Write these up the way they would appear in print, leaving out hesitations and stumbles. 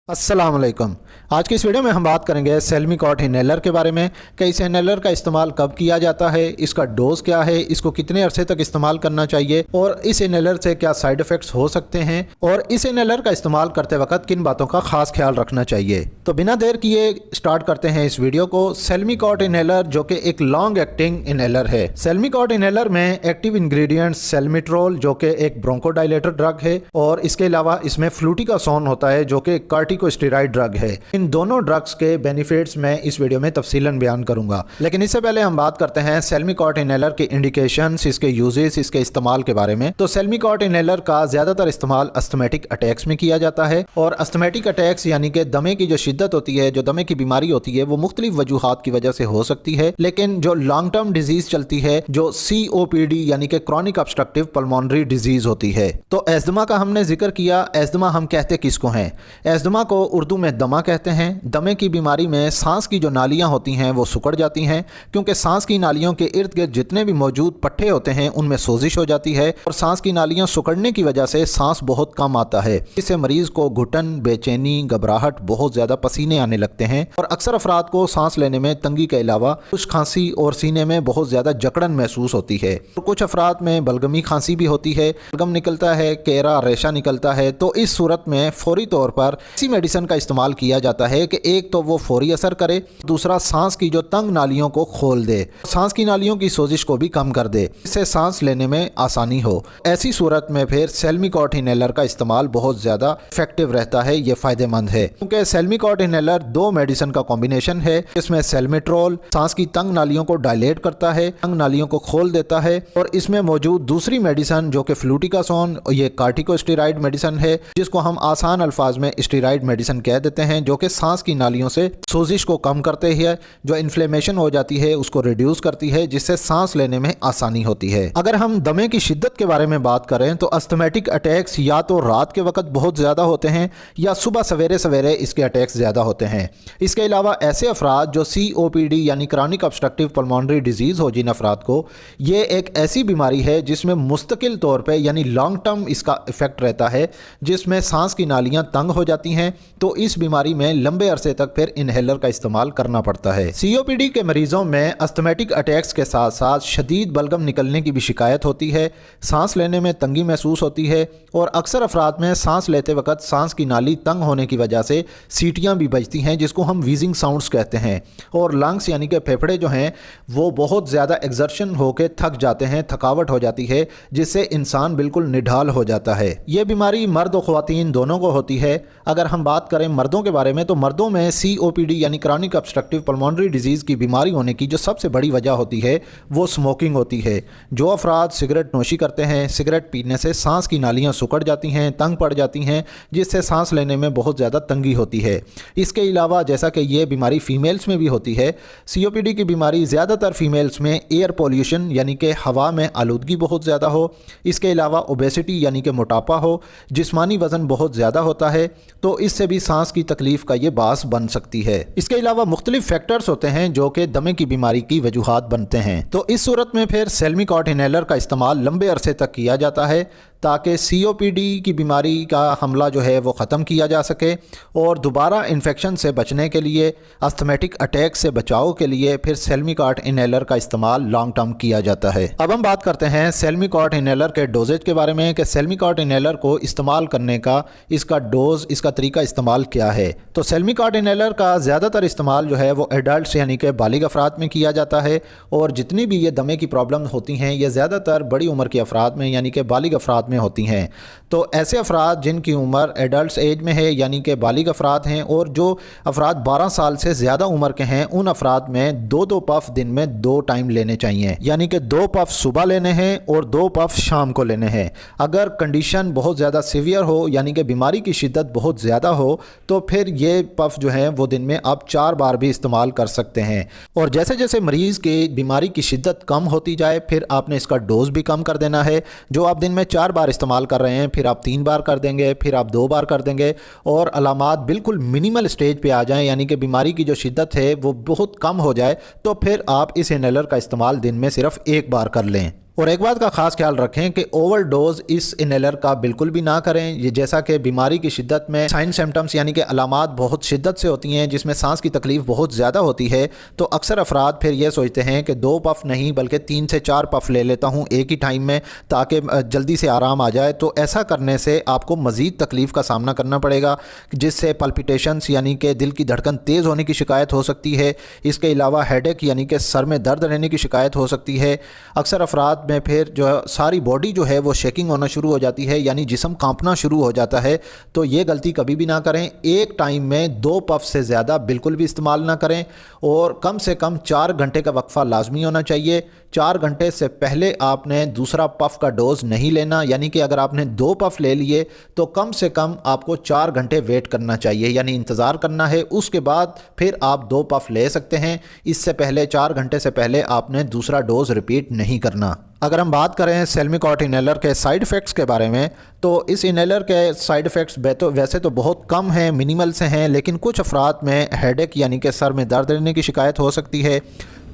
अस्सलाम वालेकुम। आज की इस वीडियो में हम बात करेंगे सेल्मिकॉट इनहेलर के बारे में कि इस इनहेलर का इस्तेमाल कब किया जाता है, इसका डोज क्या है, इसको कितने अरसे तक इस्तेमाल करना चाहिए और इस इनहेलर से क्या साइड इफ़ेक्ट्स हो सकते हैं और इस इनहेलर का इस्तेमाल करते वक्त किन बातों का खास ख्याल रखना चाहिए। तो बिना देर किए स्टार्ट करते हैं इस वीडियो को। सेल्मिकॉट इनहेलर जो कि एक लॉन्ग एक्टिंग इनहेलर है। सेल्मिकॉट इनहेलर में एक्टिव इंग्रेडिएंट्स सेल्मिट्रोल जो कि एक ब्रोंकोडायलेटर ड्रग है और इसके अलावा इसमें फ्लूटिकासोन होता है जो कि कार्टिकोस्टेरॉइड ड्रग है। इन दोनों ड्रग्स के बेनिफिट्स मैं इस वीडियो में तफसीलन बयान करूंगा, लेकिन इससे पहले हम बात करते हैं सेल्मिकॉट इनहेलर के इंडिकेशंस, इसके यूजेस, इसके इस्तेमाल के बारे में। तो सेल्मिकॉट इनहेलर का ज्यादातर इस्तेमाल अस्थमैटिक अटैक्स में किया जाता है और अस्थमैटिक अटैक्स यानी कि दमे की जो शिद्दत होती है, जो दमे की बीमारी होती है, वो मुख्तलिफ वजूहात की वजह से हो सकती है, लेकिन जो लॉन्ग टर्म डिजीज चलती है, जो COPD यानी कि क्रॉनिक ऑब्स्ट्रक्टिव पल्मोनरी डिजीज होती है। तो एस्थमा का हमने जिक्र किया। एस्थमा हम कहते किसको हैं? एस्थमा को उर्दू में दमा कहते हैं। दमे की बीमारी में सांस की जो नालियां होती हैं वो सिकुड़ जाती हैं, क्योंकि सांस की नालियों के इर्द गिर्द जितने भी मौजूद पट्टे होते हैं उनमें सोजिश हो जाती है और सांस की नालियां सिकुड़ने की वजह से सांस बहुत कम आता है। इससे मरीज को घुटन, बेचैनी, घबराहट, बहुत ज़्यादा पसीने आने लगते हैं और अक्सर अफराद को सांस लेने में तंगी के अलावा कुछ खांसी और सीने में बहुत ज़्यादा जकड़न महसूस होती है और कुछ अफराद में बलगमी खांसी भी होती है, बलगम निकलता है, केरा रेशा निकलता है। तो इस सूरत में फौरी तौर पर इसी मेडिसिन का इस्तेमाल किया जाता है कि एक तो वो फौरी असर करे, दूसरा सांस की जो तंग नालियों को खोल दे, सांस की नालियों की सोजिश को भी कम कर दे, इससे सांस लेने में आसानी हो। ऐसी सूरत में फिर सेल्मिकॉट इनहेलर का इस्तेमाल बहुत ज़्यादा इफेक्टिव रहता है, ये फ़ायदेमंद है, क्योंकि सेल्मिकॉट इनहेलर दो मेडिसिन का कॉम्बिनेशन है। इसमें सेल्मिट्रोल सांस की तंग नालियों को डायलेट करता है, तंग नालियों को खोल देता है, और इसमें मौजूद दूसरी मेडिसिन जो कि फ्लूटिकासोन, ये कार्टिकोस्टेरॉइड मेडिसिन है, जिसको हम आसान अल्फाज में स्टेरॉइड मेडिसिन कह देते हैं, जो कि सांस की नालियों से सोजिश को कम करते हैं, जो इन्फ्लेमेशन हो जाती है उसको रिड्यूस करती है, जिससे सांस लेने में आसानी होती है। अगर हम दमे की शिद्दत के बारे में बात करें तो अस्थमैटिक अटैक्स या तो रात के वक्त बहुत ज़्यादा होते हैं या सुबह सवेरे सवेरे इसके अटैक्स ज़्यादा होते हैं। इसके अलावा ऐसे अफराद जो COPD यानी क्रॉनिक ऑब्स्ट्रक्टिव पल्मोनरी डिजीज़ हो, जिन अफराद को, ये एक ऐसी बीमारी है जिसमें मुस्तकिल तौर पर यानी लॉन्ग टर्म इसका इफेक्ट रहता है, जिसमें सांस की नालियाँ तंग हो जाती हैं। तो इस बीमारी में लंबे अरसे तक फिर इनहेलर का इस्तेमाल करना पड़ता है। COPD के मरीजों में अस्थमैटिक अटैक्स के साथ साथ शदीद बलगम निकलने की भी शिकायत होती है, सांस लेने में तंगी महसूस होती है और अक्सर अफराद में सांस लेते वक्त सांस की नाली तंग होने की वजह से सीटियाँ भी बजती हैं, जिसको हम वीजिंग साउंड्स कहते हैं, और लंग्स यानी कि फेफड़े जो हैं वो बहुत ज़्यादा एक्सर्शन होकर थक जाते हैं, थकावट हो जाती है, जिससे इंसान बिल्कुल निढाल हो जाता है। ये बीमारी मर्द और ख्वातीन दोनों को होती है। अगर हम बात करें मर्दों के बारे में तो मर्दों में COPD यानी क्रॉनिक ऑब्स्ट्रक्टिव पल्मोनरी डिजीज़ की बीमारी होने की जो सबसे बड़ी वजह होती है वो स्मोकिंग होती है। जो अफराद सिगरेट नोशी करते हैं, सिगरेट पीने से सांस की नालियाँ सिकुड़ जाती हैं, तंग पड़ जाती हैं, जिससे सांस लेने में बहुत ज़्यादा तंगी होती है। इसके अलावा जैसा कि ये बीमारी फ़ीमेल्स में भी होती है, COPD की बीमारी ज़्यादातर फ़ीमेल्स में एयर पोल्यूशन यानी कि हवा में आलूदगी बहुत ज़्यादा हो, इसके अलावा ओबेसिटी यानी कि मोटापा हो, जिस्मानी वज़न बहुत ज़्यादा होता है, तो इससे भी सांस की तकलीफ का ये बास बन सकती है। इसके अलावा मुख्तलिफ फैक्टर्स होते हैं जो कि दमे की बीमारी की वजूहात बनते हैं। तो इस सूरत में फिर सेल्मिकॉट इनहेलर का इस्तेमाल लंबे अरसे तक किया जाता है ताकि COPD की बीमारी का हमला जो है वो ख़त्म किया जा सके और दोबारा इन्फेक्शन से बचने के लिए, अस्थमैटिक अटैक से बचाव के लिए फिर सेल्मिकॉट इनहेलर का इस्तेमाल लॉन्ग टर्म किया जाता है। अब हम बात करते हैं सेल्मिकॉट इनहेलर के डोजेज के बारे में कि सेल्मिकॉट इनहेलर को इस्तेमाल करने का इसका डोज, इसका तरीका इस्तेमाल क्या है। तो सेल्मिकॉट इनहेलर का ज़्यादातर इस्तेमाल जो है वो एडल्ट यानी कि बालिग अफराद में किया जाता है और जितनी भी ये दमे की प्रॉब्लम होती हैं ये ज़्यादातर बड़ी उम्र के अफराद में यानी कि बालिग अफराद में होती हैं। तो ऐसे अफराद जिनकी उम्र एडल्ट एज में है यानी कि बालिग अफराद हैं और जो अफराद 12 साल से ज़्यादा उम्र के हैं, उन अफराद में 2-2 पफ दिन में 2 टाइम लेने चाहिए, यानी कि 2 पफ सुबह लेने हैं और 2 पफ शाम को लेने हैं। अगर कंडीशन बहुत ज़्यादा सीवियर हो यानी कि बीमारी की शिद्दत बहुत ज़्यादा हो तो फिर ये पफ जो है वो दिन में आप 4 बार भी इस्तेमाल कर सकते हैं। और जैसे जैसे मरीज़ की बीमारी की शिद्दत कम होती जाए फिर आपने इसका डोज भी कम कर देना है। जो आप दिन में 4 बार इस्तेमाल कर रहे हैं फिर आप 3 बार कर देंगे, फिर आप 2 बार कर देंगे और अलामात बिल्कुल मिनिमल स्टेज पे आ जाएं यानी कि बीमारी की जो शिद्दत है वो बहुत कम हो जाए तो फिर आप इस इनहेलर का इस्तेमाल दिन में सिर्फ 1 बार कर लें। और एक बात का खास ख्याल रखें कि ओवर डोज इस इनहेलर का बिल्कुल भी ना करें। ये जैसा कि बीमारी की शिद्दत में साइन सिम्टम्स यानी कि अलामात बहुत शिद्दत से होती हैं, जिसमें सांस की तकलीफ बहुत ज़्यादा होती है, तो अक्सर अफराद फिर ये सोचते हैं कि 2 पफ नहीं बल्कि 3 से 4 पफ ले लेता हूँ एक ही टाइम में ताकि जल्दी से आराम आ जाए। तो ऐसा करने से आपको मज़ीद तकलीफ़ का सामना करना पड़ेगा, जिससे पल्पिटेशंस यानी कि दिल की धड़कन तेज़ होने की शिकायत हो सकती है। इसके अलावा हेडेक यानी कि सर में दर्द रहने की शिकायत हो सकती है। अक्सर अफराद में फिर जो है सारी बॉडी जो है वो शेकिंग होना शुरू हो जाती है, यानी जिस्म कांपना शुरू हो जाता है। तो ये गलती कभी भी ना करें। एक टाइम में 2 पफ से ज़्यादा बिल्कुल भी इस्तेमाल ना करें और कम से कम 4 घंटे का वक्फा लाजमी होना चाहिए। 4 घंटे से पहले आपने दूसरा पफ का डोज नहीं लेना, यानी कि अगर आपने 2 पफ ले लिए तो कम से कम आपको 4 घंटे वेट करना चाहिए, यानी इंतज़ार करना है। उसके बाद फिर आप 2 पफ ले सकते हैं। इससे पहले 4 घंटे से पहले आपने दूसरा डोज रिपीट नहीं करना। अगर हम बात करें सेल्मिकॉट इनहेलर के साइड इफ़ेक्ट्स के बारे में, तो इस इनहेलर के साइड इफ़ेक्ट्स वैसे तो बहुत कम हैं, मिनिमल से हैं, लेकिन कुछ अफराद में हेडेक यानी कि सर में दर्द रहने की शिकायत हो सकती है,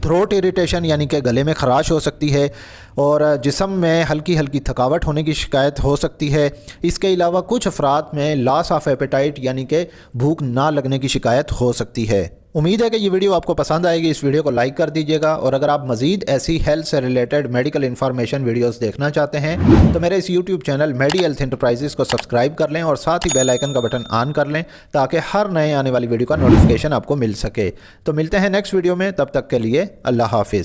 थ्रोट इरिटेशन यानी कि गले में खराश हो सकती है और जिस्म में हल्की हल्की थकावट होने की शिकायत हो सकती है। इसके अलावा कुछ अफराद में लॉस ऑफ एपेटाइट यानी कि भूख ना लगने की शिकायत हो सकती है। उम्मीद है कि ये वीडियो आपको पसंद आएगी। इस वीडियो को लाइक कर दीजिएगा और अगर आप मज़ीद ऐसी हेल्थ से रिलेटेड मेडिकल इन्फॉर्मेशन वीडियोस देखना चाहते हैं तो मेरे इस यूट्यूब चैनल मेडी हेल्थ एंटरप्राइजेस को सब्सक्राइब कर लें और साथ ही बेल आइकन का बटन ऑन कर लें ताकि हर नए आने वाली वीडियो का नोटिफिकेशन आपको मिल सके। तो मिलते हैं नेक्स्ट वीडियो में, तब तक के लिए अल्लाह हाफिज़।